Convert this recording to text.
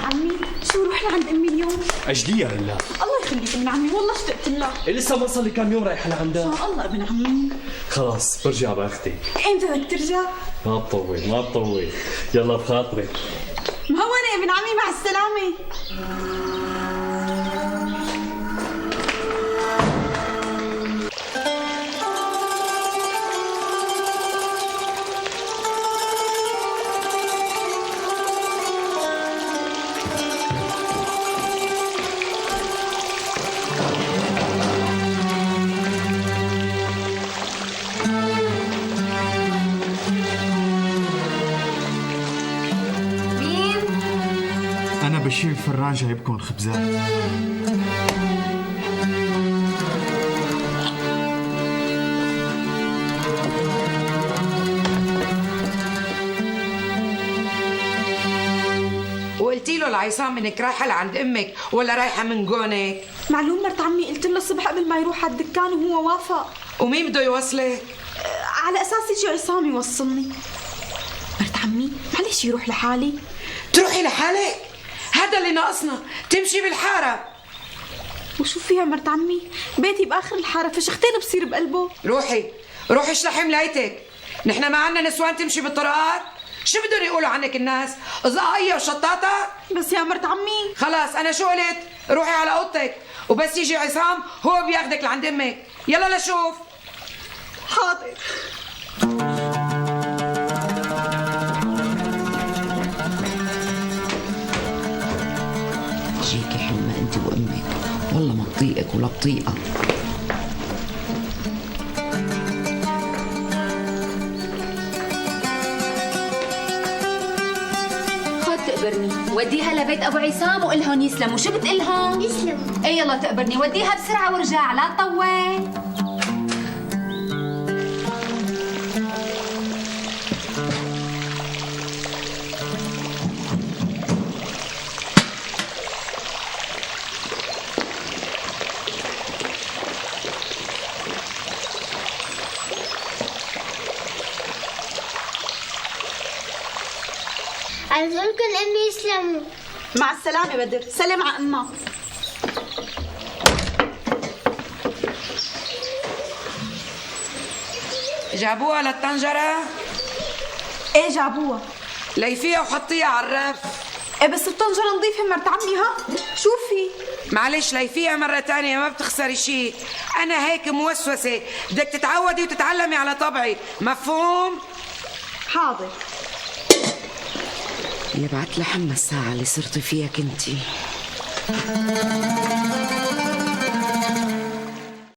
عمي شو روح لعند امي اليوم؟ اجديها هلا. الله يخليك ابن عمي والله اشتقت لها. لسه ما صار لي كم يوم رايحه لعندها. ان شاء الله ابن عمي. خلاص برجع باخذك. امتى بدك ترجع؟ ما بطول يلا بخاطرك. مهونة ابن عمي مع السلامة. أنا بشير الفران جايبكم الخبزات. وقلتي له لعصام انك رايحه لعند امك ولا رايحه من جونك؟ معلوم مرت عمي قلت له الصبح قبل ما يروح على الدكان وهو وافق. ومين بده يوصلك؟ على اساس يجي عصام يوصلني. مرت عمي معلش يروح لحالي. تروحي لحالك؟ هذا اللي ناقصنا، تمشي بالحاره. وشو فيها مرت عمي؟ بيتي باخر الحاره فشختين بصير بقلبه. روحي اشلحي ملايتك. نحن ما عنا نسوان تمشي بالطرقات؟ شو بدهم يقولوا عنك الناس؟ قزقاية وشطاطة؟ بس يا مرت عمي خلاص أنا شو قلت؟ روحي على أوضتك وبس يجي عصام هو بياخدك لعند أمك. يلا لشوف. حاضر. جيكي حلمة أنت وأمك، والله ما بطيقك ولا بطيقة. تقبرني وديها لبيت ابو عصام وقلهن يسلموا. شو بتقلهم؟ يسلموا. اي يلا تقبرني وديها بسرعه وارجع لا تطول. أرجوكم أمي يسلموا. مع السلامة بدر، سلم على أمك. جابوها للطنجرة؟ ايه جابوها. ليفيها وحطيها على الرف. ايه بس الطنجرة نظيفة مرت عمي. ها شوفي. معلش ليفيها مرة تانية ما بتخسري شيء. أنا هيك موسوسة، بدك تتعودي وتتعلمي على طبعي، مفهوم؟ حاضر. يبعت لحمى الساعة اللي صرتي فيها كنتي.